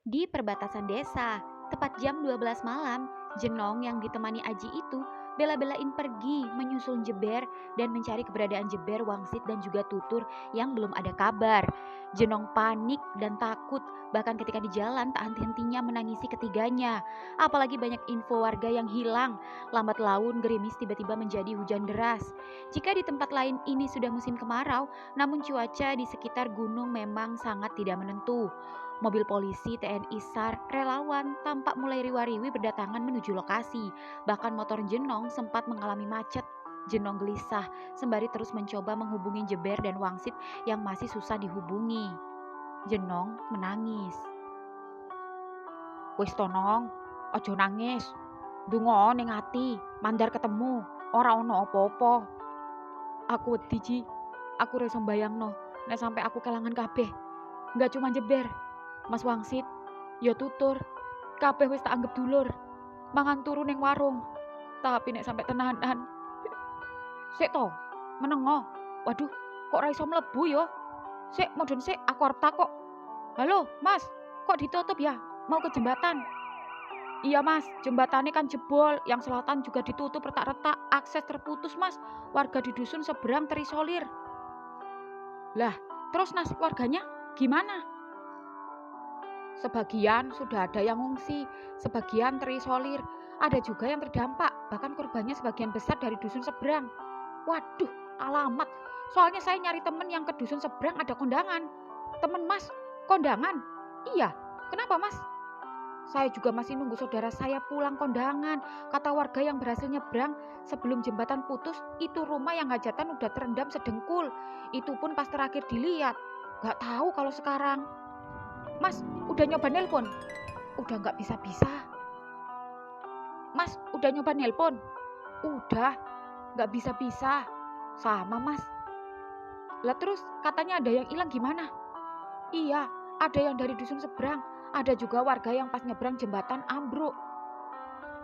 Di perbatasan desa, tepat jam 12 malam, Jenong yang ditemani Aji itu bela-belain pergi menyusul Jeber dan mencari keberadaan Jeber, Wangsit dan juga Tutur yang belum ada kabar. Jenong panik dan takut, bahkan ketika di jalan tak henti-hentinya menangisi ketiganya. Apalagi banyak info warga yang hilang, lambat laun gerimis tiba-tiba menjadi hujan deras. Jika di tempat lain ini sudah musim kemarau, namun cuaca di sekitar gunung memang sangat tidak menentu. Mobil polisi, TNI, SAR, relawan tampak mulai riwa-riwi berdatangan menuju lokasi. Bahkan motor Jenong sempat mengalami macet. Jenong gelisah sembari terus mencoba menghubungi Jeber dan Wangsit yang masih susah dihubungi. Jenong menangis. Wis tonong, ojo nangis. Dungo ning ati, mandar ketemu, ora ono apa-apa. Aku wedi Ji, aku ora iso mbayangno nek sampe aku kelangan kabeh. Enggak cuma Jeber, Mas Wangsit, ya Tutur, kabeh wis tak anggap dulur. Mangan turu ning warung. Tapi nek sampe tenanan. Sik to, menengo. Waduh, kok ora iso mlebu ya? Sik, mudhun sik, aku arep takok. Halo, Mas, kok ditutup ya? Mau ke jembatan? Iya Mas, jembatannya kan jebol, yang selatan juga ditutup retak-retak, akses terputus Mas, warga di dusun seberang terisolir. Lah, terus nasib warganya gimana? Sebagian sudah ada yang ngungsi, sebagian terisolir, ada juga yang terdampak, bahkan korbannya sebagian besar dari dusun seberang. Waduh, alamat, soalnya saya nyari temen yang ke dusun seberang ada kondangan. Temen Mas, kondangan? Iya, kenapa Mas? Saya juga masih nunggu saudara saya pulang kondangan. Kata warga yang berhasil nyebrang sebelum jembatan putus, itu rumah yang hajatan udah terendam sedengkul. Itu pun pas terakhir dilihat. Gak tahu kalau sekarang. Mas, udah nyoba nelpon? Udah gak bisa-bisa. Mas, udah nyoba nelpon? Udah, gak bisa-bisa. Sama Mas. Lah terus katanya ada yang hilang gimana? Iya, ada yang dari dusun seberang. Ada juga warga yang pas nyebrang jembatan ambruk.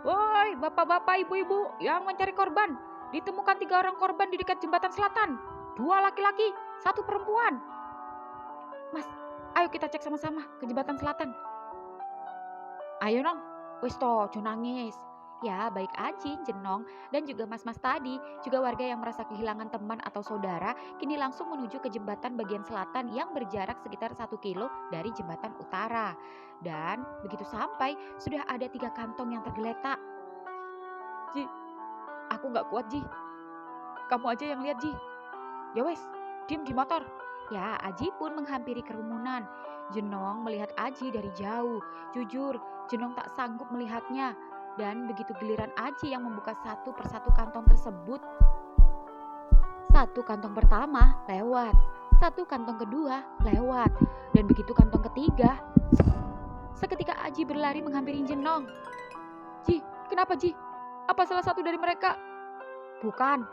Woi, bapak-bapak, ibu-ibu yang mencari korban. Ditemukan 3 orang korban di dekat jembatan selatan. 2 laki-laki, 1 perempuan. Mas, ayo kita cek sama-sama ke jembatan selatan. Ayo nong, wis to, ojo nangis. Ya, baik Aji, Jenong, dan juga mas-mas tadi, juga warga yang merasa kehilangan teman atau saudara, kini langsung menuju ke jembatan bagian selatan yang berjarak sekitar 1 kilo dari jembatan utara. Dan begitu sampai, sudah ada 3 kantong yang tergeletak. Ji, aku gak kuat Ji. Kamu aja yang lihat Ji. Ya wes, diem di motor. Ya, Aji pun menghampiri kerumunan. Jenong melihat Aji dari jauh. Jujur, Jenong tak sanggup melihatnya. Dan begitu giliran Aji yang membuka satu persatu kantong tersebut. Satu kantong pertama lewat. Satu kantong kedua lewat. Dan begitu kantong ketiga. Seketika Aji berlari menghampiri Jenong. Ji, kenapa Ji? Apa salah satu dari mereka? Bukan.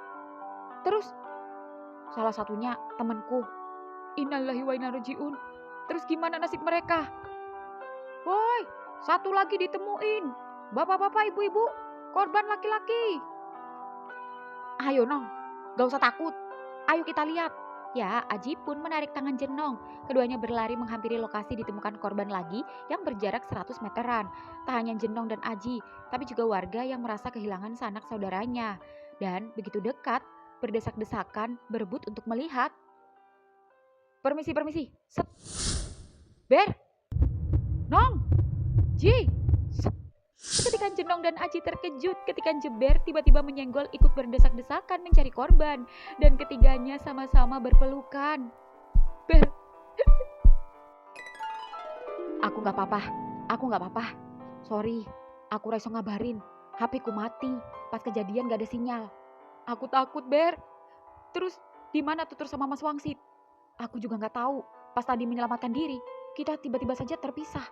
Terus? Salah satunya temanku. Innalillahi wa inna rajiun. Terus gimana nasib mereka? Woi, satu lagi ditemuin. Bapak-bapak, ibu-ibu, korban laki-laki. Ayo nong, gak usah takut. Ayo kita lihat. Ya, Aji pun menarik tangan Jenong. Keduanya berlari menghampiri lokasi ditemukan korban lagi yang berjarak 100 meteran. Tak hanya Jenong dan Aji, tapi juga warga yang merasa kehilangan sanak saudaranya. Dan begitu dekat, berdesak-desakan, berebut untuk melihat. Permisi. Set. Ber. Nong. Ji. Set. Seketika Jenong dan Aji terkejut ketika Jeber tiba-tiba menyenggol ikut berdesak-desakan mencari korban. Dan ketiganya sama-sama berpelukan. Ber. Aku gak apa-apa. Sorry, aku raiso ngabarin. HP ku mati, pas kejadian gak ada sinyal. Aku takut Ber. Terus di mana Tutur sama Mas Wangsit? Aku juga gak tahu. Pas tadi menyelamatkan diri, kita tiba-tiba saja terpisah.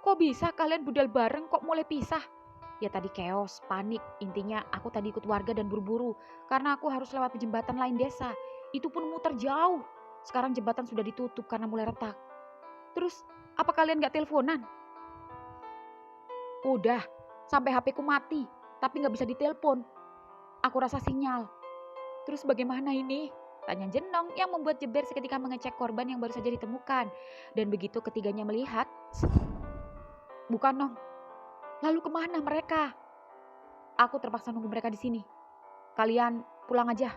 Kok bisa kalian budal bareng kok mulai pisah? Ya tadi chaos, panik. Intinya aku tadi ikut warga dan buru-buru. Karena aku harus lewat jembatan lain desa. Itu pun muter jauh. Sekarang jembatan sudah ditutup karena mulai retak. Terus, apa kalian gak teleponan? Udah, sampai HP ku mati. Tapi gak bisa ditelepon. Aku rasa sinyal. Terus bagaimana ini? Tanya Jenong yang membuat Jeber seketika mengecek korban yang baru saja ditemukan. Dan begitu ketiganya melihat, Bukan, Nong. Lalu kemana mereka? Aku terpaksa nunggu mereka di sini. Kalian pulang aja.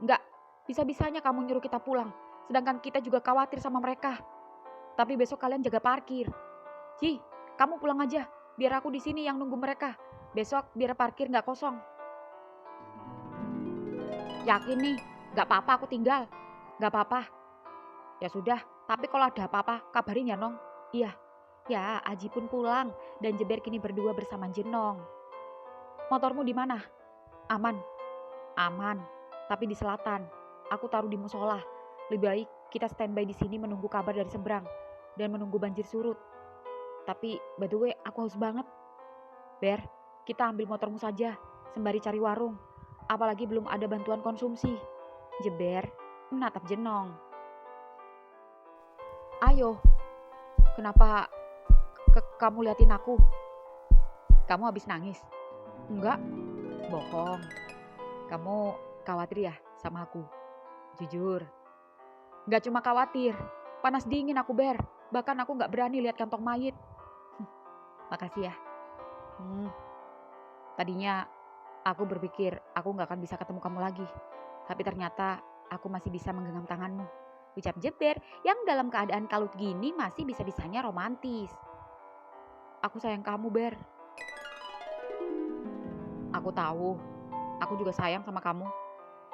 Enggak, bisa-bisanya kamu nyuruh kita pulang. Sedangkan kita juga khawatir sama mereka. Tapi besok kalian jaga parkir. Ci, kamu pulang aja. Biar aku di sini yang nunggu mereka. Besok biar parkir nggak kosong. Yakin nih, nggak apa-apa aku tinggal. Nggak apa-apa. Ya sudah, tapi kalau ada apa-apa kabarin ya, Nong. Iya. Ya, Aji pun pulang dan Jeber kini berdua bersama Jenong. Motormu di mana? Aman. Aman, tapi di selatan. Aku taruh di musola. Lebih baik kita standby di sini menunggu kabar dari seberang dan menunggu banjir surut. Tapi by the way, aku haus banget. Ber, kita ambil motormu saja sembari cari warung. Apalagi belum ada bantuan konsumsi. Jeber menatap Jenong. Ayo, kenapa kamu liatin aku? Kamu habis nangis? Enggak, bohong. Kamu khawatir ya sama aku? Jujur. Enggak cuma khawatir, panas dingin aku, Ber. Bahkan aku enggak berani lihat kantong mayit. Makasih ya. Tadinya aku berpikir aku enggak akan bisa ketemu kamu lagi. Tapi ternyata aku masih bisa menggenggam tanganmu. Ucap Jeber yang dalam keadaan kalut gini masih bisa-bisanya romantis. Aku sayang kamu, Ber. Aku tahu. Aku juga sayang sama kamu.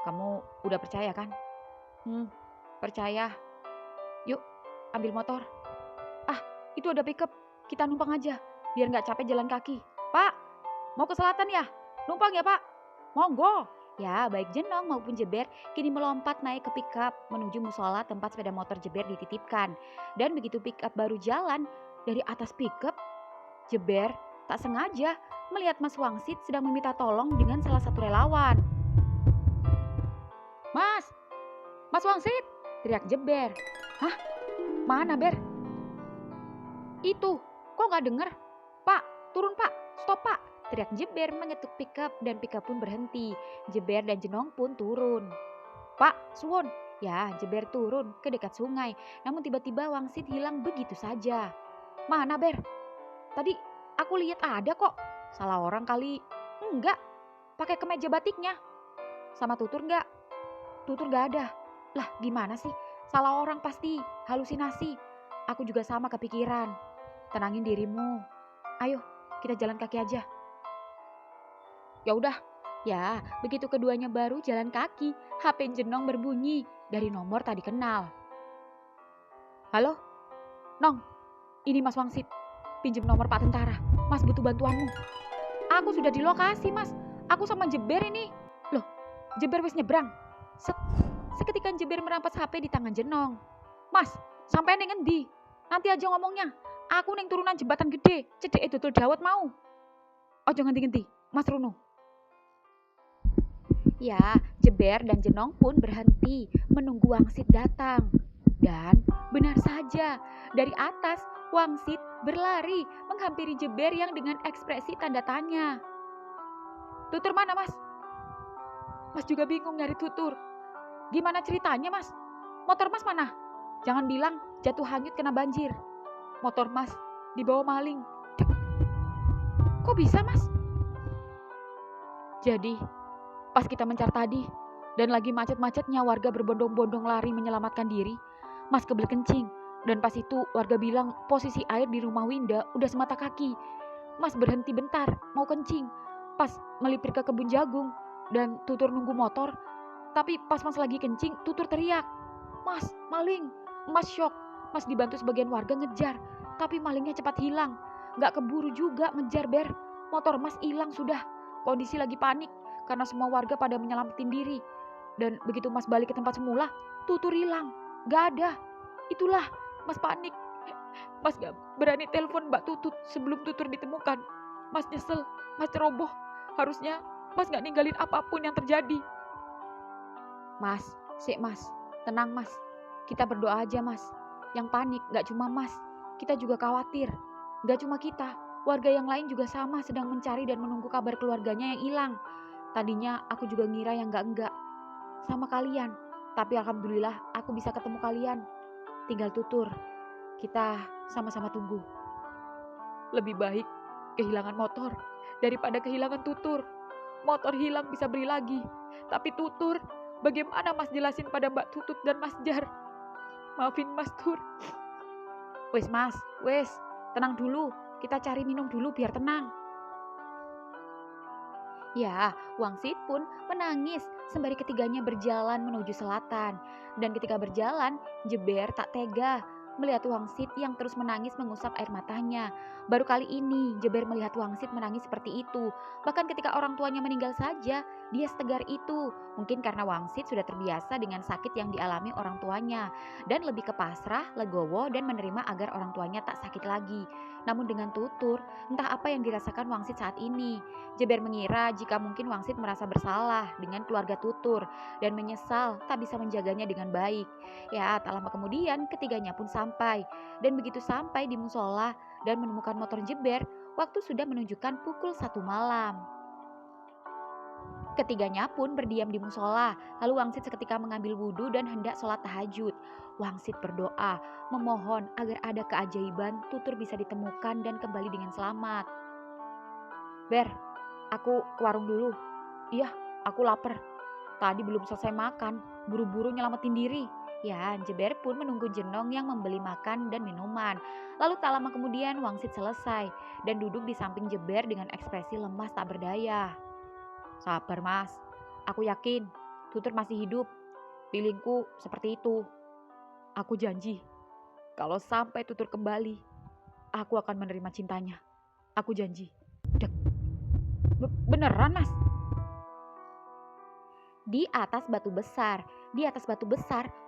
Kamu udah percaya kan? Percaya. Yuk, ambil motor. Ah, itu ada pickup. Kita numpang aja, biar gak capek jalan kaki. Pak, mau ke selatan ya? Numpang ya, Pak? Monggo. Ya, baik Jenong maupun Jeber kini melompat naik ke pickup menuju musola tempat sepeda motor Jeber dititipkan. Dan begitu pickup baru jalan, dari atas pickup, Jeber tak sengaja melihat Mas Wangsit sedang meminta tolong dengan salah satu relawan. Mas Wangsit, teriak Jeber. Hah? Mana, Ber? Itu, kok gak denger? Pak, turun Pak, stop Pak, teriak Jeber mengetuk pickup dan pickup pun berhenti. Jeber dan Jenong pun turun. Pak, suwun. Ya, Jeber turun ke dekat sungai. Namun tiba-tiba Wangsit hilang begitu saja. Mana, Ber? Tadi aku lihat ada kok. Salah orang kali. Enggak, pakai kemeja batiknya. Sama tutur enggak? Tutur gak ada. Lah gimana sih? Salah orang pasti, halusinasi. Aku juga sama kepikiran. Tenangin dirimu. Ayo, kita jalan kaki aja. Ya udah. Ya, begitu keduanya baru jalan kaki, HP Jenong berbunyi dari nomor tadi kenal. Halo? Nong, ini Mas Wangsit. Pinjem nomor Pak Tentara. Mas butuh bantuanmu. Aku sudah di lokasi, Mas. Aku sama Jeber ini. Loh, Jeber wis nyebrang. Seketika Jeber merampas HP di tangan Jenong. Mas, sampai neng endi? Nanti aja ngomongnya. Aku neng turunan jembatan gede. Cedek dodol dawet mau. Ojo ngenti-ngenti, Mas Runo. Ya, Jeber dan Jenong pun berhenti menunggu Wangsit datang. Dan benar saja, dari atas Wangsit berlari menghampiri Jeber yang dengan ekspresi tanda tanya. Tutur mana, Mas? Mas juga bingung nyari tutur. Gimana ceritanya, Mas? Motor Mas mana? Jangan bilang jatuh hanyut kena banjir. Motor Mas dibawa maling. Kok bisa, Mas? Jadi, pas kita mencar tadi dan lagi macet-macetnya warga berbondong-bondong lari menyelamatkan diri, Mas kebelet kencing. Dan pas itu warga bilang posisi air di rumah Winda udah semata kaki. Mas berhenti bentar mau kencing. Pas melipir ke kebun jagung dan tutur nunggu motor. Tapi pas Mas lagi kencing, tutur teriak. Mas, maling. Mas shock. Mas dibantu sebagian warga ngejar. Tapi malingnya cepat hilang. Gak keburu juga ngejar, Ber. Motor Mas hilang sudah. Kondisi lagi panik karena semua warga pada menyelamatin diri. Dan begitu Mas balik ke tempat semula, tutur hilang. Gak ada. Itulah Mas panik. Mas gak berani telepon Mbak Tutut sebelum tutur ditemukan. Mas nyesel, Mas ceroboh. Harusnya Mas gak ninggalin apapun yang terjadi. Mas, Mas, tenang Mas. Kita berdoa aja Mas. Yang panik gak cuma Mas, kita juga khawatir. Gak cuma kita, warga yang lain juga sama sedang mencari dan menunggu kabar keluarganya yang hilang. Tadinya aku juga ngira yang enggak sama kalian. Tapi alhamdulillah aku bisa ketemu kalian. Tinggal tutur. Kita sama-sama tunggu. Lebih baik kehilangan motor daripada kehilangan tutur. Motor hilang bisa beli lagi. Tapi tutur, bagaimana Mas jelasin pada Mbak Tutut dan Mas Jar? Maafin Mas Tur. Wes Mas, wes. Tenang dulu. Kita cari minum dulu biar tenang. Ya, Wangsit pun menangis sembari ketiganya berjalan menuju selatan. Dan ketika berjalan, Jeber tak tega melihat Wangsit yang terus menangis mengusap air matanya. Baru kali ini Jeber melihat Wangsit menangis seperti itu. Bahkan ketika orang tuanya meninggal saja, dia setegar itu. Mungkin karena Wangsit sudah terbiasa dengan sakit yang dialami orang tuanya. Dan lebih ke pasrah, legowo, dan menerima agar orang tuanya tak sakit lagi. Namun dengan Tutur, entah apa yang dirasakan Wangsit saat ini. Jeber mengira jika mungkin Wangsit merasa bersalah dengan keluarga Tutur dan menyesal tak bisa menjaganya dengan baik. Ya, tak lama kemudian ketiganya pun sampai. Dan begitu sampai di musola dan menemukan motor Jeber, waktu sudah menunjukkan pukul 1 malam. Ketiganya pun berdiam di musola, lalu Wangsit seketika mengambil wudhu dan hendak sholat tahajud. Wangsit berdoa, memohon agar ada keajaiban Tutur bisa ditemukan dan kembali dengan selamat. Ber, aku ke warung dulu. Iya, aku lapar. Tadi belum selesai makan, buru-buru nyelamatin diri. Ya, Jeber pun menunggu Jenong yang membeli makan dan minuman. Lalu tak lama kemudian Wangsit selesai dan duduk di samping Jeber dengan ekspresi lemas tak berdaya. Sabar Mas, aku yakin Tutur masih hidup. Feelingku seperti itu. Aku janji, kalau sampai Tutur kembali, aku akan menerima cintanya. Aku janji. Dek, beneran Mas? Di atas batu besar,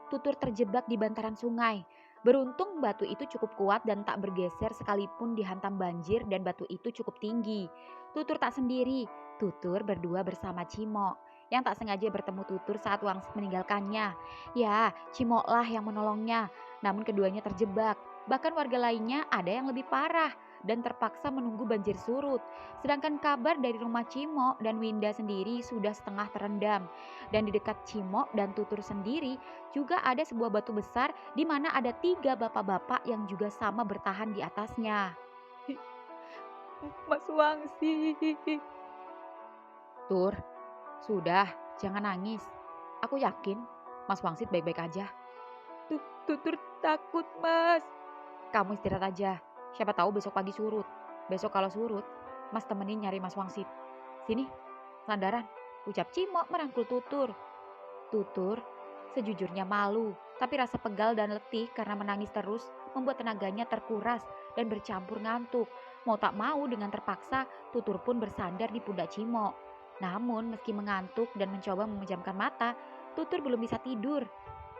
Tutur terjebak di bantaran sungai. Beruntung batu itu cukup kuat dan tak bergeser sekalipun dihantam banjir dan batu itu cukup tinggi. Tutur tak sendiri, Tutur berdua bersama Cimo yang tak sengaja bertemu Tutur saat Wangsit meninggalkannya. Ya, Cimo lah yang menolongnya, namun keduanya terjebak. Bahkan warga lainnya ada yang lebih parah dan terpaksa menunggu banjir surut. Sedangkan kabar dari rumah Cimo dan Winda sendiri sudah setengah terendam. Dan di dekat Cimo dan Tutur sendiri juga ada sebuah batu besar di mana ada 3 bapak-bapak yang juga sama bertahan di atasnya. Mas Wangsit. Tur, sudah, jangan nangis. Aku yakin Mas Wangsit baik-baik aja. Tutur takut, Mas. Kamu istirahat aja. Siapa tahu besok pagi surut. Besok kalau surut, Mas temenin nyari Mas Wangsit. Sini, sandaran, ucap Cimo merangkul Tutur. Tutur sejujurnya malu, tapi rasa pegal dan letih karena menangis terus membuat tenaganya terkuras dan bercampur ngantuk. Mau tak mau dengan terpaksa, Tutur pun bersandar di pundak Cimo. Namun meski mengantuk dan mencoba memejamkan mata, Tutur belum bisa tidur.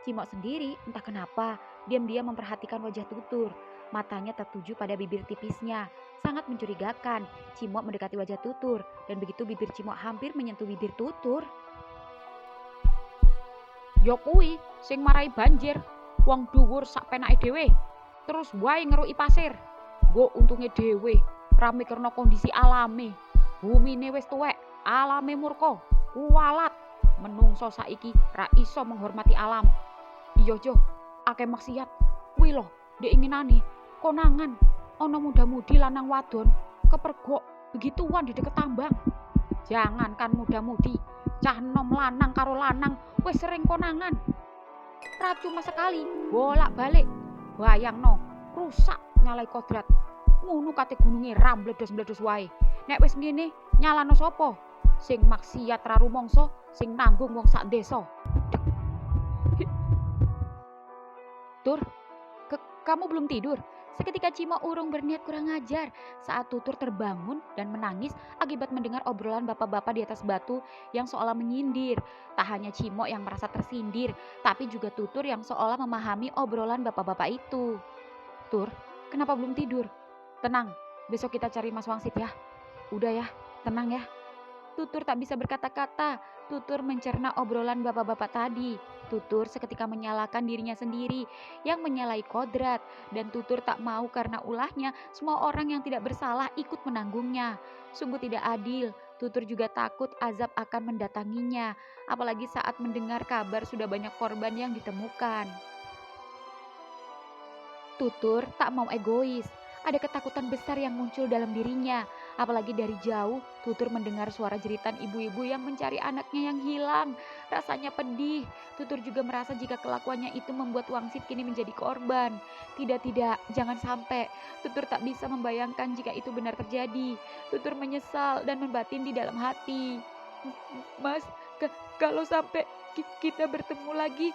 Cimo sendiri entah kenapa diam-diam memperhatikan wajah Tutur. Matanya tertuju pada bibir tipisnya. Sangat mencurigakan. Cimo mendekati wajah Tutur dan begitu bibir Cimo hampir menyentuh bibir Tutur. Ya kuwi sing marai banjir. Wong dhuwur sak penake dhewe. Terus wae ngeruki pasir. Nggo untunge dhewe ra mikirno kondisi alame. Bumine wis tuwek, alame murka, kuwalat. Menungso saiki ra iso menghormati alam. Iya jo, akeh maksiat. Kuwi lho, ndek inginane konangan ana muda-mudi lanang wadon kepergok begituan di deket tambang. Jangankan muda-mudi, cah enom lanang karo lanang wis sering konangan. Ra cuma sekali, bolak-balik. Bayangno, rusak nyalai kodrat. Ngono kate gununge ra mbledos-mbledos wae. Nek wis ngene, nyalano sapa? Sing maksiat ra rumangsa, sing nanggung wong sak desa. Tur, kamu belum tidur? Seketika Cimo urung berniat kurang ajar saat Tutur terbangun dan menangis akibat mendengar obrolan bapak-bapak di atas batu yang seolah menyindir. Tak hanya Cimo yang merasa tersindir, tapi juga Tutur yang seolah memahami obrolan bapak-bapak itu. Tur, kenapa belum tidur? Tenang, besok kita cari Mas Wangsit ya. Udah ya, tenang ya. Tutur tak bisa berkata-kata. Tutur mencerna obrolan bapak-bapak tadi. Tutur seketika menyalahkan dirinya sendiri yang menyalahi kodrat. Dan Tutur tak mau karena ulahnya semua orang yang tidak bersalah ikut menanggungnya. Sungguh tidak adil. Tutur juga takut azab akan mendatanginya. Apalagi saat mendengar kabar sudah banyak korban yang ditemukan. Tutur tak mau egois. Ada ketakutan besar yang muncul dalam dirinya. Apalagi dari jauh, Tutur mendengar suara jeritan ibu-ibu yang mencari anaknya yang hilang. Rasanya pedih. Tutur juga merasa jika kelakuannya itu membuat Wangsit kini menjadi korban. Tidak, jangan sampai. Tutur tak bisa membayangkan jika itu benar terjadi. Tutur menyesal dan membatin di dalam hati. Mas, kalau sampai kita bertemu lagi,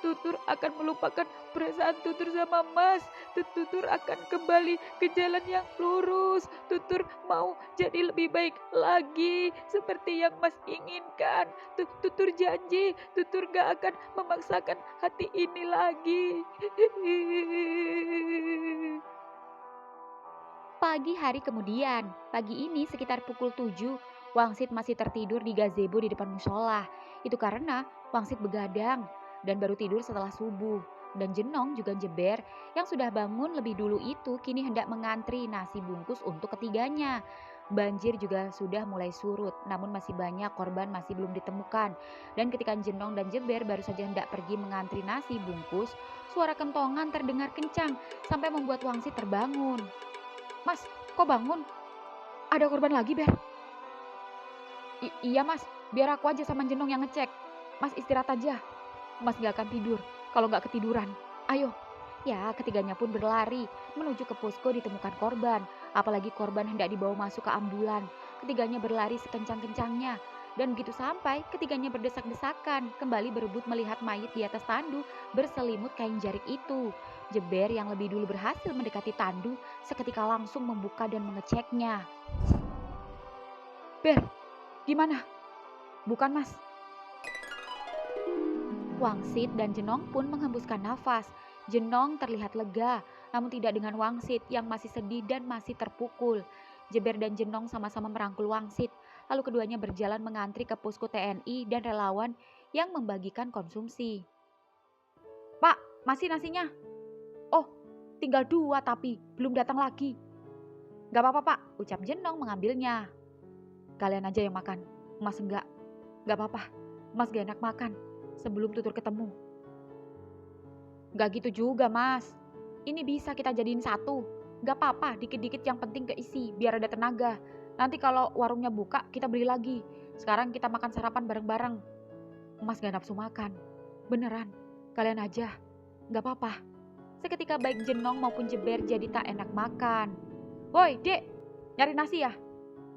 Tutur akan melupakan perasaan Tutur sama Mas. Tutur akan kembali ke jalan yang lurus. Tutur mau jadi lebih baik lagi seperti yang Mas inginkan. Tutur janji, Tutur gak akan memaksakan hati ini lagi. Pagi hari kemudian, pagi ini sekitar pukul 7, Wangsit masih tertidur di gazebo di depan musola. Itu karena Wangsit begadang dan baru tidur setelah subuh. Dan Jenong juga Jeber yang sudah bangun lebih dulu itu kini hendak mengantri nasi bungkus untuk ketiganya. Banjir juga sudah mulai surut, namun masih banyak korban masih belum ditemukan. Dan ketika Jenong dan Jeber baru saja hendak pergi mengantri nasi bungkus, suara kentongan terdengar kencang sampai membuat Wangsit terbangun. Mas, kok bangun? Ada korban lagi, Ber? Iya, Mas. Biar aku aja sama Jenong yang ngecek. Mas istirahat aja. Mas gak akan tidur kalau gak ketiduran. Ayo. Ya, ketiganya pun berlari menuju ke posko ditemukan korban. Apalagi korban hendak dibawa masuk ke ambulan. Ketiganya berlari sekencang-kencangnya. Dan begitu sampai, ketiganya berdesak-desakan, kembali berebut melihat mayit di atas tandu berselimut kain jarik itu. Jeber yang lebih dulu berhasil mendekati tandu, seketika langsung membuka dan mengeceknya. Ber, gimana? Bukan, Mas. Wangsit dan Jenong pun menghembuskan nafas. Jenong terlihat lega, namun tidak dengan Wangsit yang masih sedih dan masih terpukul. Jeber dan Jenong sama-sama merangkul Wangsit, lalu keduanya berjalan mengantri ke posko TNI dan relawan yang membagikan konsumsi. Pak, masih nasinya? Oh, tinggal 2 tapi belum datang lagi. Gak apa-apa, Pak, ucap Jenong mengambilnya. Kalian aja yang makan, Mas enggak. Gak apa-apa, Mas gak enak makan sebelum Tutur ketemu. Gak gitu juga, Mas. Ini bisa kita jadiin satu. Gak apa-apa, dikit-dikit yang penting keisi biar ada tenaga. Nanti kalau warungnya buka, kita beli lagi. Sekarang kita makan sarapan bareng-bareng. Mas gak nafsu makan. Beneran, kalian aja. Gak apa-apa. Seketika baik Jenong maupun Jeber jadi tak enak makan. Woi, Dek, nyari nasi ya?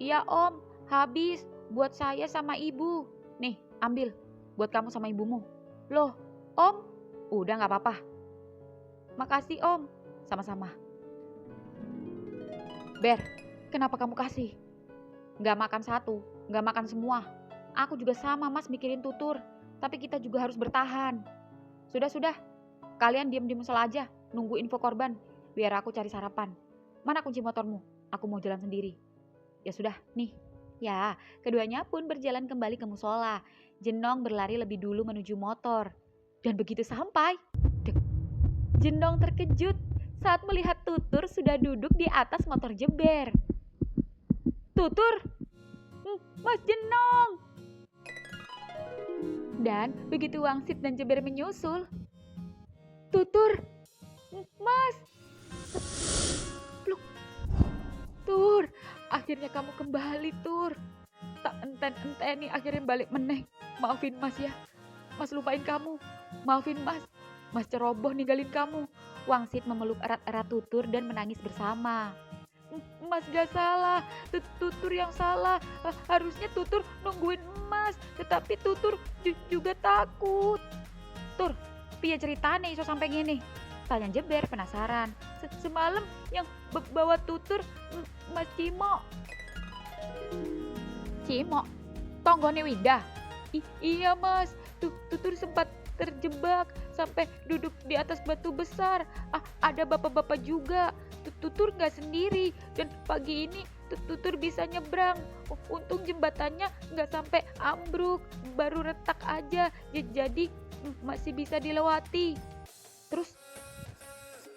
Iya, Om. Habis buat saya sama ibu. Nih, ambil. Buat kamu sama ibumu. Loh, Om? Udah gak apa-apa. Makasih, Om. Sama-sama. Ber, kenapa kamu kasih? Gak makan satu, gak makan semua. Aku juga sama, Mas, mikirin Tutur. Tapi kita juga harus bertahan. Sudah. Kalian diam di musola aja, nunggu info korban. Biar aku cari sarapan. Mana kunci motormu? Aku mau jalan sendiri. Ya sudah, nih. Ya, keduanya pun berjalan kembali ke musola. Jenong berlari lebih dulu menuju motor. Dan begitu sampai, Jenong terkejut saat melihat Tutur sudah duduk di atas motor Jeber. Tutur, Mas Jenong. Dan begitu Wangsit dan Jeber menyusul, Tutur, Mas. Pluk. Tur, akhirnya kamu kembali, Tur. Tak enten-enteni akhirnya balik meneh. Maafin Mas ya. Mas lupain kamu. Maafin Mas. Mas ceroboh ninggalin kamu. Wangsit memeluk erat-erat Tutur dan menangis bersama. Mas gak salah. Tutur yang salah. Harusnya Tutur nungguin Mas. Tetapi Tutur juga takut. Tur, piye ceritane iso sampai ngene? Tanya Jeber penasaran. Semalam yang bawa Tutur Mas Cimo. Cimo? Tonggone Winda? Iya, Mas. Tutur sempat terjebak sampai duduk di atas batu besar. Ada bapak-bapak juga. Tutur gak sendiri. Dan pagi ini Tutur bisa nyebrang. Untung jembatannya gak sampai ambruk. Baru retak aja. Jadi masih bisa dilewati. Terus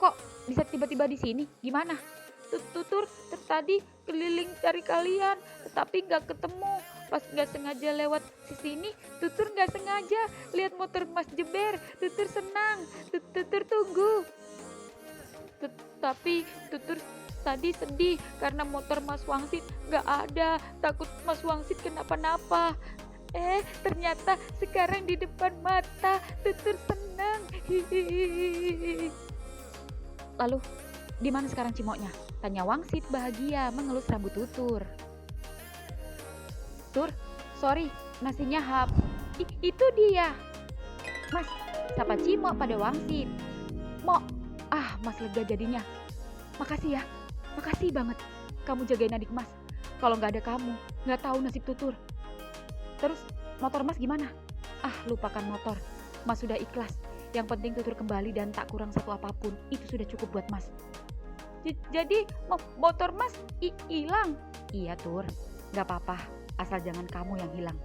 kok bisa tiba-tiba di sini? Gimana? Tutur tadi keliling cari kalian, tetapi gak ketemu. Pas gak sengaja lewat sini, Tutur gak sengaja lihat motor Mas Jeber. Tutur senang. Tutur tunggu. Tapi Tutur Tadi sedih karena motor Mas Wangsit nggak ada, takut Mas Wangsit kenapa-napa. Ternyata sekarang di depan mata, Tutur senang. Hihihi. Lalu, di mana sekarang Cimoknya? Tanya Wangsit bahagia mengelus rambut Tutur. Tur, sorry, nasinya itu dia. Mas, sapa Cimok pada Wangsit. Mok, Mas lega jadinya. Makasih ya, makasih banget. Kamu jagain adik Mas. Kalau nggak ada kamu, nggak tahu nasib Tutur. Terus, motor Mas gimana? Lupakan motor. Mas sudah ikhlas. Yang penting Tutur kembali dan tak kurang satu apapun. Itu sudah cukup buat Mas. Jadi, motor Mas hilang? Iya, Tur. Nggak apa-apa, asal jangan kamu yang hilang.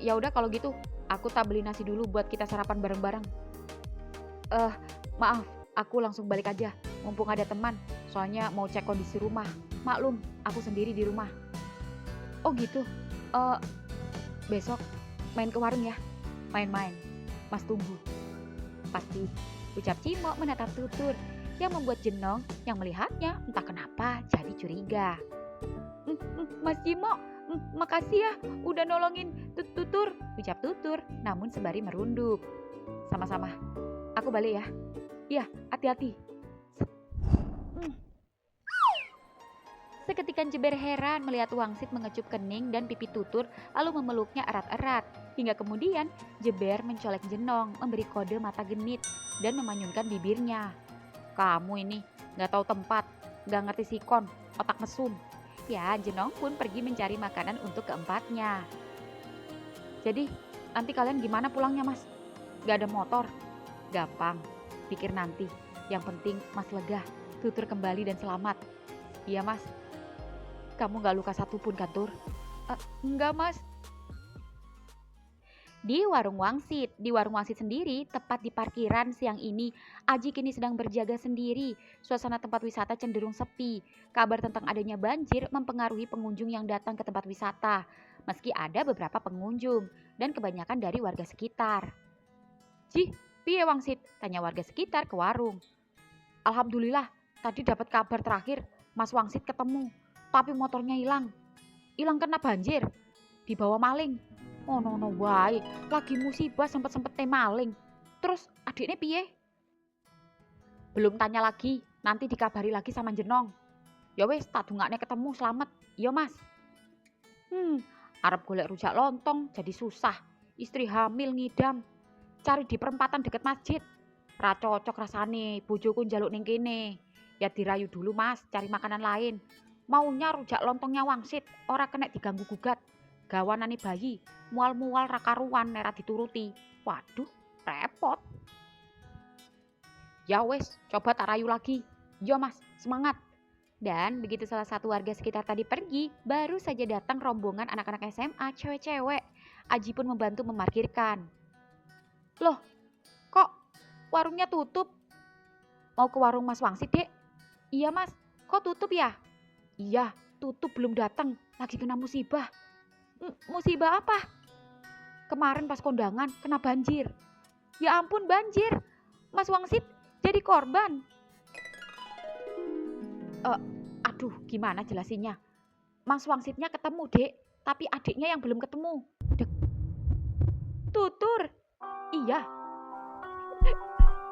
Ya udah kalau gitu, aku tak beli nasi dulu buat kita sarapan bareng-bareng. Maaf, aku langsung balik aja. Mumpung ada teman, soalnya mau cek kondisi rumah. Maklum, aku sendiri di rumah. Oh gitu. Besok main ke warung ya. Main-main. Mas tunggu. Pasti, ucap Cimok menatap Tutur yang membuat Jenong yang melihatnya entah kenapa jadi curiga. Mas Cimok, makasih ya udah nolongin Tutur, ucap Tutur namun sembari merunduk. Sama-sama. Aku balik ya. Iya, hati-hati. Seketika Jeber heran melihat Wangsit mengecup kening dan pipi Tutur lalu memeluknya erat-erat. Hingga kemudian Jeber mencolek Jenong, memberi kode mata genit dan memanyunkan bibirnya. Kamu ini gak tahu tempat, gak ngerti sikon, otak mesum. Ya, Jenong pun pergi mencari makanan untuk keempatnya. Jadi, nanti kalian gimana pulangnya Mas? Gak ada motor? Gampang, pikir nanti. Yang penting Mas lega, Tutur kembali dan selamat. Iya Mas. Kamu gak luka satupun kan Tur? Enggak Mas. Di warung Wangsit sendiri, tepat di parkiran siang ini, Aji kini sedang berjaga sendiri. Suasana tempat wisata cenderung sepi. Kabar tentang adanya banjir mempengaruhi pengunjung yang datang ke tempat wisata. Meski ada beberapa pengunjung dan kebanyakan dari warga sekitar. Ji, piye Wangsit? Tanya warga sekitar ke warung. Alhamdulillah, tadi dapat kabar terakhir, Mas Wangsit ketemu. Tapi motornya hilang. Hilang kena banjir. Dibawa maling. Oh no wae, lagi musibah sempet-sempetnya maling. Terus adiknya piye? Belum tanya lagi, nanti dikabari lagi sama Jenong. Ya wes, tak dungaknya ketemu selamat. Iya Mas. Arep golek rujak lontong jadi susah. Istri hamil ngidam. Cari di perempatan deket masjid. Ra cocok rasane, bojoku njaluk ning kene. Ya dirayu dulu Mas, cari makanan lain. Maunya rujak lontongnya Wangsit, ora kena diganggu gugat. Gawanane bayi, mual-mual ra karuan nek ra dituruti. Waduh, repot. Ya wes, coba tak rayu lagi. Yo Mas, semangat. Dan begitu salah satu warga sekitar tadi pergi, baru saja datang rombongan anak-anak SMA cewek-cewek. Aji pun membantu memarkirkan. Loh, kok warungnya tutup? Mau ke warung Mas Wangsit, Dek? Iya Mas, kok tutup ya? Iya, tutup belum datang, lagi kena musibah. Musibah apa? Kemarin pas kondangan kena banjir. Ya ampun banjir, Mas Wangsit jadi korban. Aduh, gimana jelasinnya? Mas Wangsitnya ketemu, Dek, tapi adiknya yang belum ketemu. Tutur. Iya.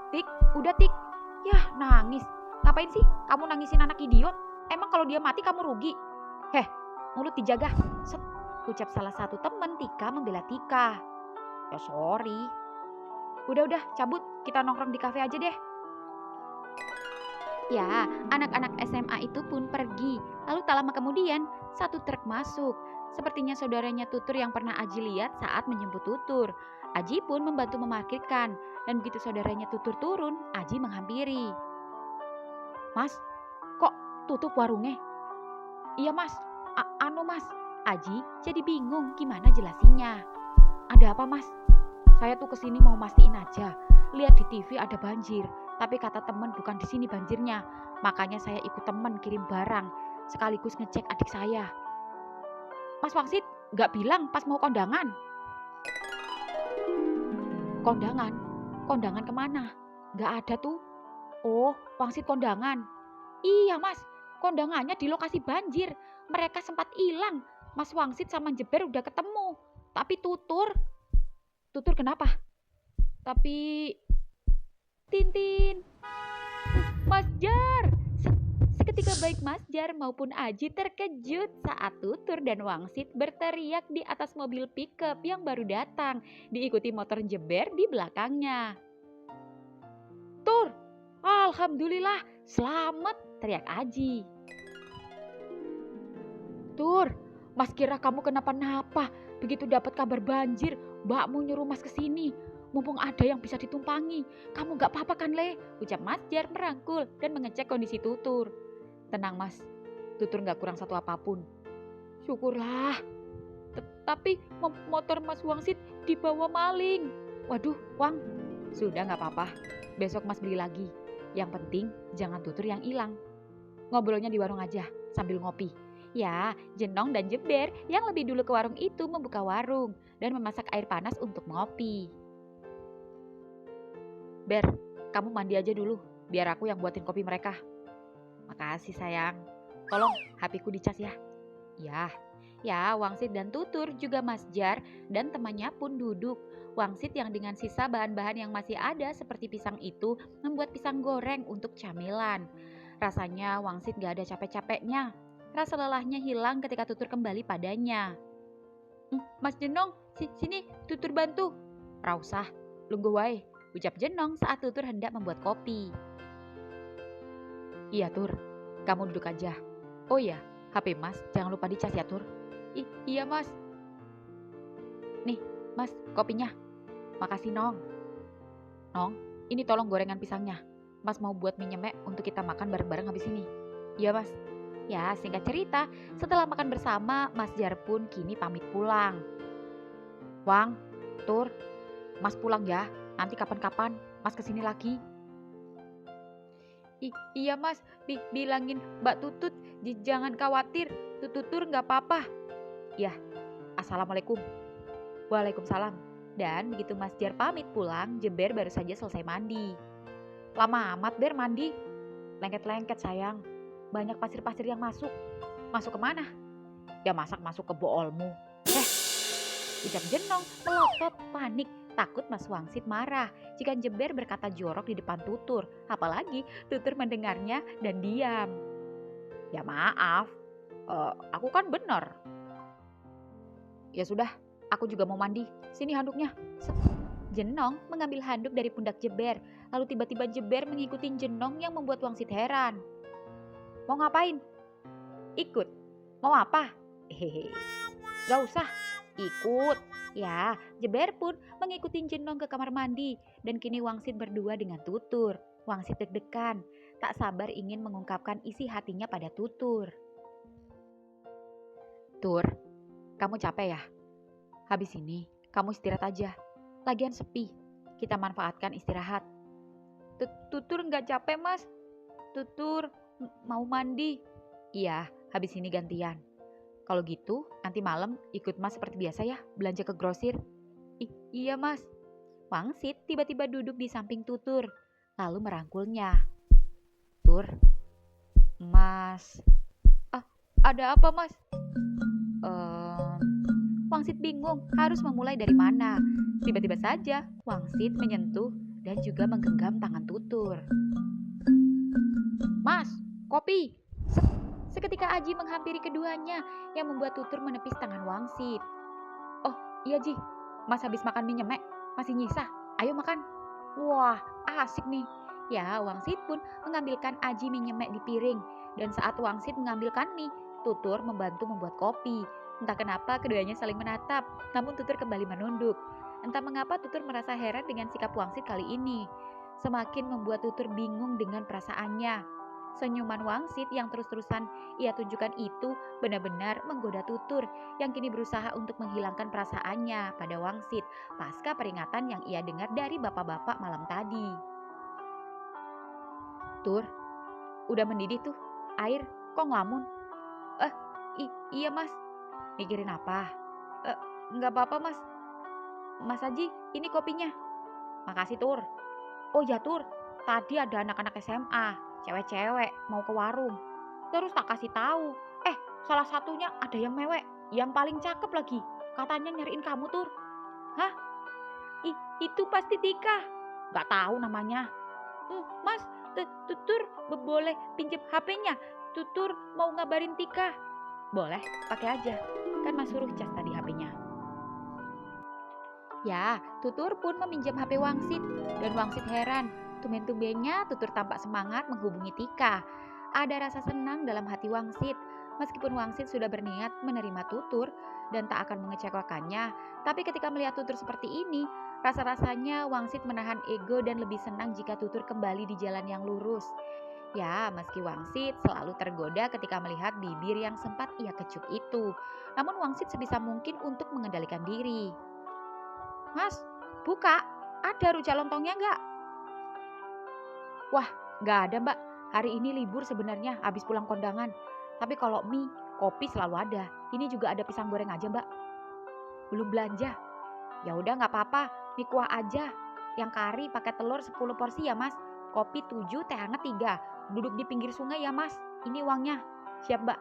Tik, udah Tik. Yah, nangis. Ngapain sih kamu nangisin anak idiot? Emang kalau dia mati kamu rugi? Heh, mulut dijaga. Set, ucap salah satu teman Tika membela Tika. Ya sorry. Udah, cabut. Kita nongkrong di kafe aja deh. Ya, anak-anak SMA itu pun pergi. Lalu tak lama kemudian, satu truk masuk. Sepertinya saudaranya Tutur yang pernah Aji lihat saat menjemput Tutur. Aji pun membantu memarkirkan. Dan begitu saudaranya Tutur turun, Aji menghampiri. Mas, kok tutup warungnya? Iya Mas, Mas. Aji jadi bingung gimana jelasinnya. Ada apa Mas? Saya tuh kesini mau mastiin aja. Lihat di TV ada banjir. Tapi kata temen bukan di sini banjirnya. Makanya saya ikut temen kirim barang. Sekaligus ngecek adik saya. Mas Wangsit gak bilang pas mau kondangan? Kondangan? Kondangan kemana? Gak ada tuh. Oh, Wangsit kondangan. Iya mas, kondangannya di lokasi banjir. Mereka sempat hilang. Mas Wangsit sama Jeber udah ketemu. Tapi Tutur kenapa? Tapi Tintin, Mas Jar. Seketika baik Mas Jar maupun Aji terkejut saat Tutur dan Wangsit berteriak di atas mobil pickup yang baru datang, diikuti motor Jeber di belakangnya. Tur, alhamdulillah, selamat, teriak Aji. Tur, Mas kira kamu kenapa-napa. Begitu dapat kabar banjir, mbakmu nyuruh Mas kesini. Mumpung ada yang bisa ditumpangi. Kamu gak apa-apa kan, Le? Ucap Mas Jar merangkul dan mengecek kondisi Tutur. Tenang, Mas. Tutur gak kurang satu apapun. Syukurlah. Tapi motor Mas Wangsit dibawa maling. Waduh, Wang. Sudah gak apa-apa. Besok Mas beli lagi. Yang penting jangan Tutur yang hilang. Ngobrolnya di warung aja sambil ngopi. Ya, Jenong dan Jeber yang lebih dulu ke warung itu membuka warung dan memasak air panas untuk ngopi. Ber, kamu mandi aja dulu, biar aku yang buatin kopi mereka. Makasih sayang, tolong HP-ku dicas ya. Ya, Wangsit dan Tutur juga Mas Jar dan temannya pun duduk. Wangsit yang dengan sisa bahan-bahan yang masih ada seperti pisang itu membuat pisang goreng untuk camilan. Rasanya Wangsit gak ada capek-capeknya. Rasa lelahnya hilang ketika Tutur kembali padanya. Mas Jenong, sini Tutur bantu. Rausah, lungguh wae, ucap Jenong saat Tutur hendak membuat kopi. Iya Tur, kamu duduk aja. Oh iya, HP Mas jangan lupa dicas ya Tur. Iya Mas. Nih Mas, kopinya. Makasih Nong. Nong, ini tolong gorengan pisangnya. Mas mau buat mie nyemek untuk kita makan bareng-bareng habis ini. Iya Mas. Ya, singkat cerita, setelah makan bersama, Mas Jar pun kini pamit pulang. Wang, Tur, Mas pulang ya. Nanti kapan-kapan Mas kesini lagi. Iya Mas, bilangin Mbak Tutut, jangan khawatir, Tutur gak apa-apa. Ya, Assalamualaikum. Waalaikumsalam. Dan begitu Mas Jar pamit pulang, Jeber baru saja selesai mandi. Lama amat Ber mandi. Lengket-lengket sayang. Banyak pasir-pasir yang masuk. Masuk kemana? Ya masak masuk ke boolmu. Ucap Jenong melotot panik. Takut Mas Wangsit marah jika Jeber berkata jorok di depan Tutur. Apalagi Tutur mendengarnya dan diam. Ya maaf, aku kan benar. Ya sudah, aku juga mau mandi. Sini handuknya. Jenong mengambil handuk dari pundak Jeber. Lalu tiba-tiba Jeber mengikuti Jenong yang membuat Wangsit heran. Mau ngapain? Ikut. Mau apa? Hehehe. Gak usah. Ikut. Ya, Jeber pun mengikuti Jenong ke kamar mandi. Dan kini Wangsit berdua dengan Tutur. Wangsit deg-degan. Tak sabar ingin mengungkapkan isi hatinya pada Tutur. Tur, kamu capek ya? Habis ini, kamu istirahat aja. Lagian sepi. Kita manfaatkan istirahat. Tutur gak capek mas. Tutur mau mandi. Iya, habis ini gantian. Kalau gitu, nanti malam ikut mas seperti biasa ya, belanja ke grosir. Iya mas. Wangsit tiba-tiba duduk di samping Tutur, lalu merangkulnya. Tur, mas. Ada apa mas? Wangsit bingung harus memulai dari mana. Tiba-tiba saja Wangsit menyentuh dan juga menggenggam tangan Tutur. Mas, kopi. Seketika Aji menghampiri keduanya yang membuat Tutur menepis tangan Wangsit. Oh iya Ji, mas habis makan mie nyemek, masih nyisa, ayo makan. Wah asik nih. Ya Wangsit pun mengambilkan Aji mie nyemek di piring. Dan saat Wangsit mengambilkan mie, Tutur membantu membuat kopi. Entah kenapa keduanya saling menatap, namun Tutur kembali menunduk. Entah mengapa Tutur merasa heran dengan sikap Wangsit kali ini. Semakin membuat Tutur bingung dengan perasaannya. Senyuman Wangsit yang terus-terusan ia tunjukkan itu benar-benar menggoda Tutur yang kini berusaha untuk menghilangkan perasaannya pada Wangsit pasca peringatan yang ia dengar dari bapak-bapak malam tadi. Tur, udah mendidih tuh air, kok ngelamun? Iya mas. Mikirin apa? Nggak apa-apa mas. Mas Haji, ini kopinya. Makasih Tur. Oh ya Tur, tadi ada anak-anak SMA. cewek-cewek mau ke warung. Terus tak kasih tahu, salah satunya ada yang mewek, yang paling cakep lagi. Katanya nyariin kamu, Tur. Hah? Itu pasti Tika. Gak tahu namanya. Mas, Tutur boleh pinjam HP-nya? Tutur mau ngabarin Tika. Boleh, pakai aja. Kan Mas suruh cas tadi HP-nya. Ya, Tutur pun meminjam HP Wangsit. Dan Wangsit heran. Tumben-tumbennya Tutur tampak semangat menghubungi Tika. Ada rasa senang dalam hati Wangsit. Meskipun Wangsit sudah berniat menerima Tutur dan tak akan mengecewakannya, tapi ketika melihat Tutur seperti ini, rasa-rasanya Wangsit menahan ego dan lebih senang jika Tutur kembali di jalan yang lurus. Ya, meski Wangsit selalu tergoda ketika melihat bibir yang sempat ia kecup itu. Namun Wangsit sebisa mungkin untuk mengendalikan diri. Mas, buka. Ada rujak lontongnya nggak? Wah, nggak ada mbak. Hari ini libur sebenarnya, habis pulang kondangan. Tapi kalau mie, kopi selalu ada. Ini juga ada pisang goreng aja mbak. Belum belanja? Ya udah nggak apa-apa, mie kuah aja. Yang kari pakai telur 10 porsi ya mas. Kopi 7, teh hangat 3. Duduk di pinggir sungai ya mas. Ini uangnya. Siap mbak.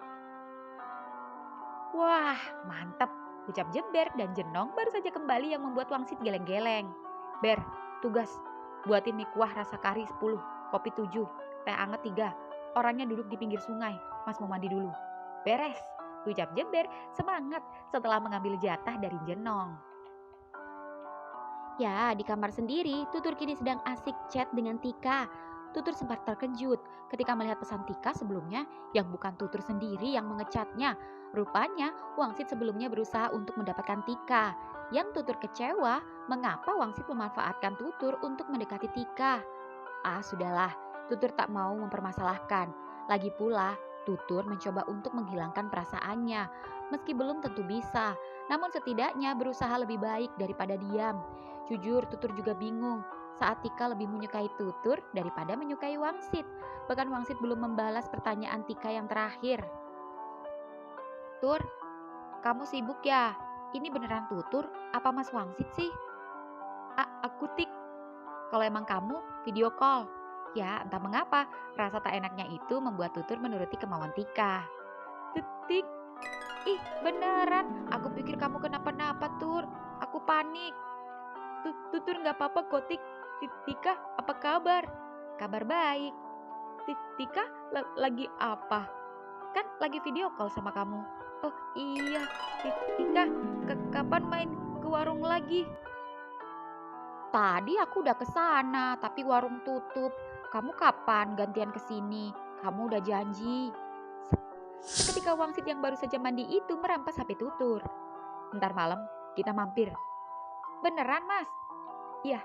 Wah, mantep. Ucap Jeber dan Jenong baru saja kembali yang membuat Wangsit geleng-geleng. Ber, tugas. Buatin mie kuah rasa kari 10, kopi 7, teh hangat 3. Orangnya duduk di pinggir sungai. Mas mau mandi dulu. Beres. Ucap Jeber semangat setelah mengambil jatah dari Jenong. Ya, di kamar sendiri, Tutur kini sedang asik chat dengan Tika. Tutur sempat terkejut ketika melihat pesan Tika sebelumnya yang bukan Tutur sendiri yang mengechatnya. Rupanya, Wangsit sebelumnya berusaha untuk mendapatkan Tika. Yang Tutur kecewa, mengapa Wangsit memanfaatkan Tutur untuk mendekati Tika. Sudahlah, Tutur tak mau mempermasalahkan. Lagi pula, Tutur mencoba untuk menghilangkan perasaannya. Meski belum tentu bisa, namun setidaknya berusaha lebih baik daripada diam. Jujur, Tutur juga bingung saat Tika lebih menyukai Tutur daripada menyukai Wangsit. Bahkan Wangsit belum membalas pertanyaan Tika yang terakhir. Tur, kamu sibuk ya? Ini beneran Tutur apa Mas Wangsit sih? Aku Tik. Kalau emang kamu, video call. Ya, entah mengapa, rasa tak enaknya itu membuat Tutur menuruti kemauan Tika. Tik, beneran. Aku pikir kamu kenapa-napa, Tur. Aku panik. Tutur nggak apa-apa kok, Tik. Tika, apa kabar? Kabar baik. Tika, lagi apa? Kan lagi video call sama kamu. Oh iya, Tika, kapan main ke warung lagi? Tadi aku udah kesana, tapi warung tutup. Kamu kapan gantian kesini? Kamu udah janji. Seketika Wangsit yang baru saja mandi itu merampas HP Tutur. Ntar malam kita mampir. Beneran mas? Iya.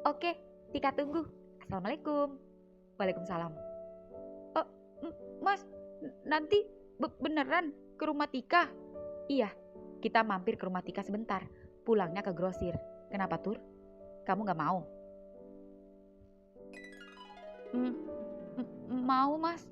Oke, Tika tunggu. Assalamualaikum. Waalaikumsalam. Oh, mas, nanti beneran ke rumah Tika? Iya, kita mampir ke rumah Tika sebentar. Pulangnya ke grosir. Kenapa Tur? Kamu gak mau? Mau mas.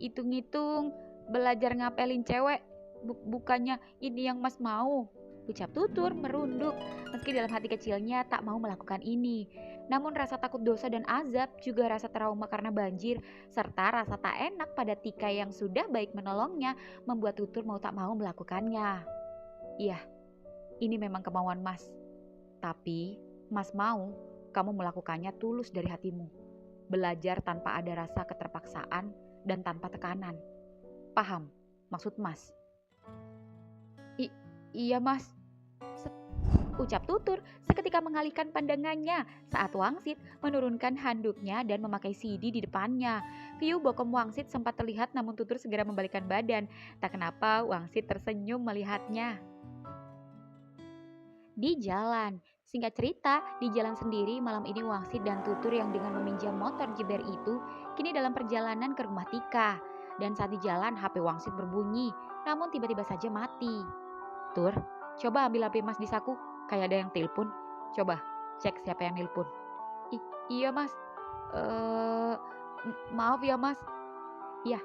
Hitung-hitung belajar ngapelin cewek. Bukannya ini yang mas mau. Ucap Tutur merunduk. Meski dalam hati kecilnya tak mau melakukan ini. Namun rasa takut dosa dan azab, juga rasa trauma karena banjir, serta rasa tak enak pada Tika yang sudah baik menolongnya, membuat Tutur mau tak mau melakukannya. Iya, ini memang kemauan mas. Tapi mas mau kamu melakukannya tulus dari hatimu. Belajar tanpa ada rasa keterpaksaan dan tanpa tekanan. Paham maksud mas? Iya mas. Ucap Tutur seketika mengalihkan pandangannya saat Wangsit menurunkan handuknya dan memakai CD di depannya. View bokom Wangsit sempat terlihat namun Tutur segera membalikkan badan. Tak kenapa Wangsit tersenyum melihatnya. Di jalan. Singkat cerita, di jalan sendiri malam ini Wangsit dan Tutur yang dengan meminjam motor Jeber itu kini dalam perjalanan ke rumah Tika. Dan saat di jalan HP Wangsit berbunyi, namun tiba-tiba saja mati. Tur, coba ambil HP mas di saku, kayak ada yang telepon. Coba cek siapa yang telepon. Iya mas, maaf ya mas. Iya,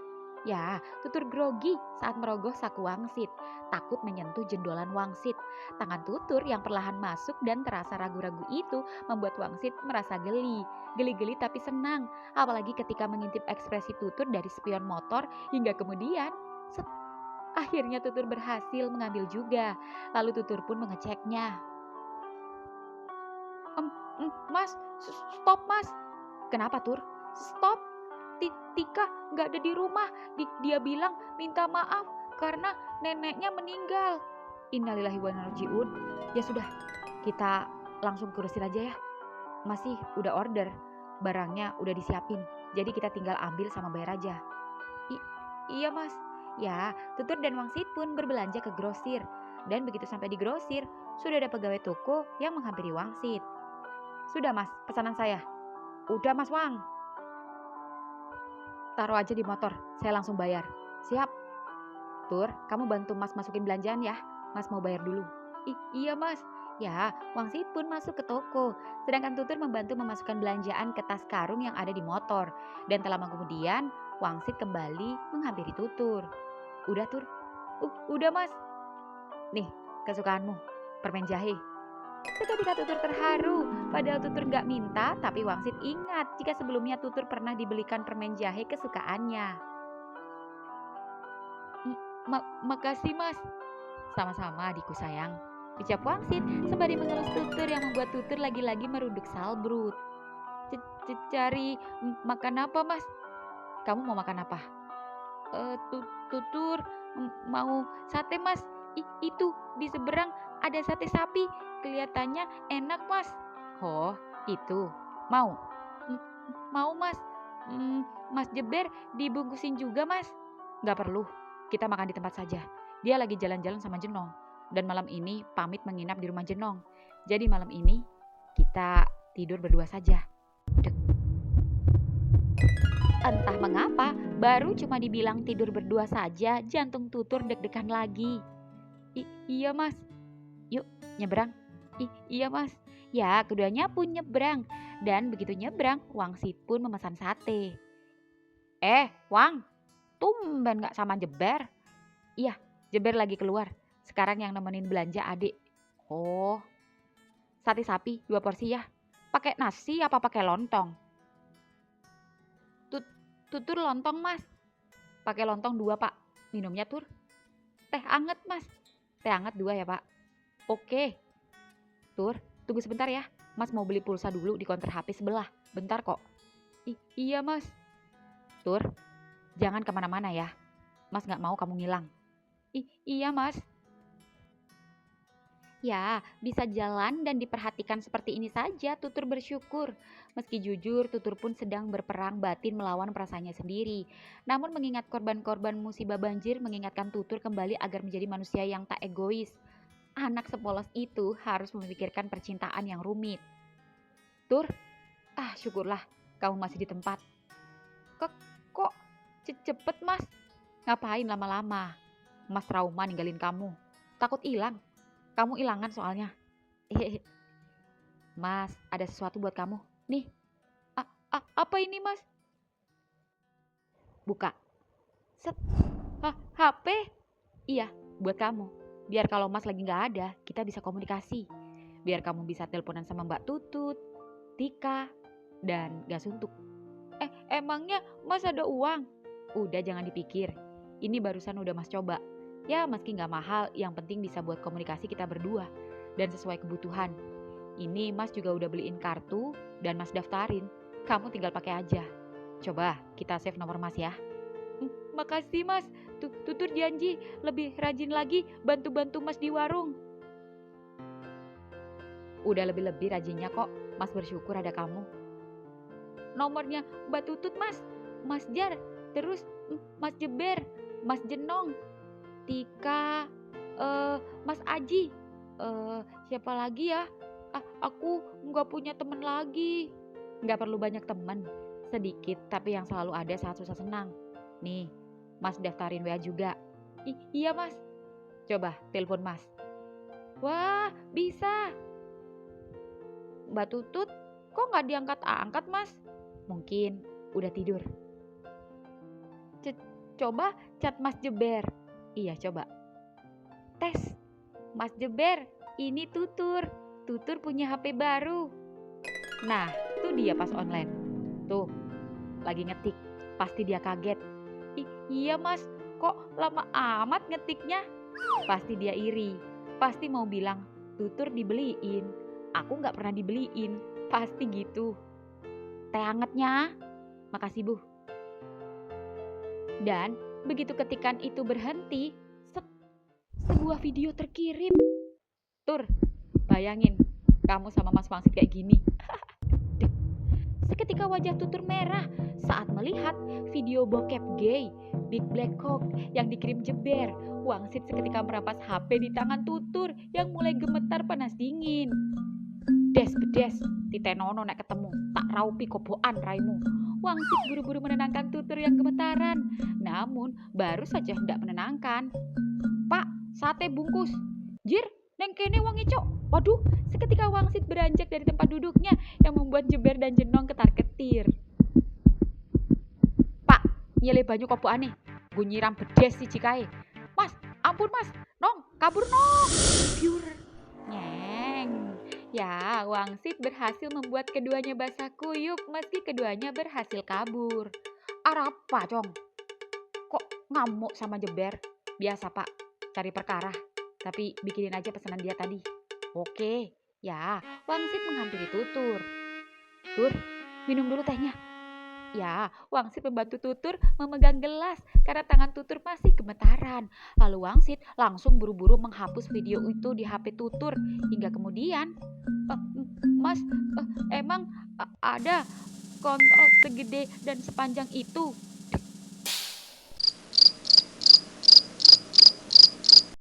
Ya, tutur grogi saat merogoh saku wangsit, takut menyentuh jendolan wangsit. Tangan tutur yang perlahan masuk dan terasa ragu-ragu itu membuat wangsit merasa geli. Geli-geli tapi senang, apalagi ketika mengintip ekspresi tutur dari spion motor hingga kemudian set, akhirnya tutur berhasil mengambil juga. Lalu tutur pun mengeceknya. Mas, stop mas. Kenapa Tur? Stop. Tika nggak ada di rumah. Dia bilang minta maaf karena neneknya meninggal. Innalillahi wa inna ilaihi raji'un. Ya sudah, kita langsung ke kursi aja ya. Masih udah order, barangnya udah disiapin. Jadi kita tinggal ambil sama bayar aja. Iya mas. Ya, Tutur dan Wangsit pun berbelanja ke grosir. Dan begitu sampai di grosir, sudah ada pegawai toko yang menghampiri Wangsit. Sudah mas, pesanan saya. Udah mas Wang. Taruh aja di motor, saya langsung bayar. Siap. Tur, kamu bantu mas masukin belanjaan ya. Mas mau bayar dulu. Iya mas. Ya, Wangsit pun masuk ke toko. Sedangkan Tutur membantu memasukkan belanjaan ke tas karung yang ada di motor. Dan tak lama kemudian, Wangsit kembali menghampiri Tutur. Udah Tur? Udah mas. Nih, kesukaanmu, permen jahe. Seketika Tutur terharu, padahal Tutur gak minta, tapi Wangsit ingat jika sebelumnya Tutur pernah dibelikan permen jahe kesukaannya. Makasih mas. Sama-sama adikku sayang, ucap Wangsit sembari mengelus Tutur yang membuat Tutur lagi-lagi merunduk salbrut. Cari makan apa mas? Kamu mau makan apa? Tutur mau sate mas. Itu di seberang ada sate sapi, kelihatannya enak mas. Oh itu, mau? Mau mas. Mas Jeber dibungkusin juga mas. Gak perlu, kita makan di tempat saja. Dia lagi jalan-jalan sama Jenong, dan malam ini pamit menginap di rumah Jenong. Jadi malam ini kita tidur berdua saja. Entah mengapa, baru cuma dibilang tidur berdua saja, jantung Tutur deg-degan lagi. Iya mas. Yuk nyebrang. Iya mas. Ya, keduanya pun nyebrang. Dan begitu nyebrang, Wangsit pun memesan sate. Wang, tumben gak sama Jeber? Iya, Jeber lagi keluar. Sekarang yang nemenin belanja adik. Oh, sate sapi 2 porsi ya. Pakai nasi apa pakai lontong? Tutur lontong mas. Pakai lontong 2 pak. Minumnya Tur? Teh anget mas. Teh anget 2 ya pak. Oke. Tur, tunggu sebentar ya. Mas mau beli pulsa dulu di konter HP sebelah. Bentar kok. Iya mas. Tur, jangan kemana-mana ya. Mas gak mau kamu ngilang. Iya mas. Ya, bisa jalan dan diperhatikan seperti ini saja Tutur bersyukur. Meski jujur, Tutur pun sedang berperang batin melawan perasaannya sendiri. Namun mengingat korban-korban musibah banjir mengingatkan Tutur kembali agar menjadi manusia yang tak egois. Anak sepolos itu harus memikirkan percintaan yang rumit. Tur, syukurlah kamu masih di tempat. Kok cepet mas? Ngapain lama-lama? Mas trauma ninggalin kamu. Takut hilang. Kamu hilangan soalnya. Mas, ada sesuatu buat kamu. Nih. Apa ini mas? Buka. Set. HP? Iya, buat kamu. Biar kalau mas lagi gak ada, kita bisa komunikasi. Biar kamu bisa teleponan sama Mbak Tutut, Tika, dan gak suntuk. Emangnya mas ada uang? Udah jangan dipikir. Ini barusan udah mas coba. Ya meski gak mahal, yang penting bisa buat komunikasi kita berdua. Dan sesuai kebutuhan. Ini mas juga udah beliin kartu dan mas daftarin. Kamu tinggal pakai aja. Coba kita save nomor mas ya. Makasih mas. Tutur janji lebih rajin lagi bantu-bantu mas di warung. Udah lebih-lebih rajinnya kok. Mas bersyukur ada kamu. Nomornya Mbak Tutut mas. Mas Jar. Terus Mas Jeber. Mas Jenong. Tika, Mas Aji, siapa lagi ya? Aku nggak punya temen lagi. Nggak perlu banyak temen, sedikit tapi yang selalu ada saat susah senang. Nih, Mas daftarin WA juga. Iya mas. Coba telepon mas. Wah, bisa. Mbak Tutut, kok nggak diangkat-angkat mas? Mungkin udah tidur. Coba chat Mas Jeber. Iya, coba. Tes. Mas Jeber, ini Tutur. Tutur punya HP baru. Nah, itu dia pas online. Tuh, lagi ngetik. Pasti dia kaget. Iya mas, kok lama amat ngetiknya? Pasti dia iri. Pasti mau bilang, Tutur dibeliin. Aku nggak pernah dibeliin. Pasti gitu. Teh hangatnya. Makasih Bu. Dan begitu ketikan itu berhenti, sebuah video terkirim. Tur, bayangin kamu sama Mas Wangsit kayak gini. Seketika wajah Tutur merah saat melihat video bokep gay Big Black Cock yang dikirim Jeber. Wangsit seketika merampas HP di tangan Tutur yang mulai gemetar panas dingin. Des bedes, titenono nek ketemu, tak raupi koboan raimu. Wangsit buru-buru menenangkan Tutur yang gemetaran, namun baru saja hendak menenangkan. Pak, sate bungkus. Jir, neng kene wong icok. Waduh, seketika Wangsit beranjak dari tempat duduknya yang membuat Jeber dan Jenong ketar-ketir. Pak, nyele banyu kobokan nih. Gue nyiram bedes si cikae. Mas, ampun mas. Nong, kabur nong. Biur. Nyeng. Ya, Wangsit berhasil membuat keduanya basah kuyup meski keduanya berhasil kabur. Apa, Cong? Kok ngamuk sama Jeber? Biasa, Pak. Cari perkara. Tapi bikinin aja pesanan dia tadi. Oke. Ya, Wangsit menghampiri Tutur. Tur, minum dulu tehnya. Ya, Wangsit membantu Tutur memegang gelas karena tangan Tutur masih gemetaran. Lalu Wangsit langsung buru-buru menghapus video itu di HP Tutur. Hingga kemudian, Mas, emang ada kontol segede dan sepanjang itu?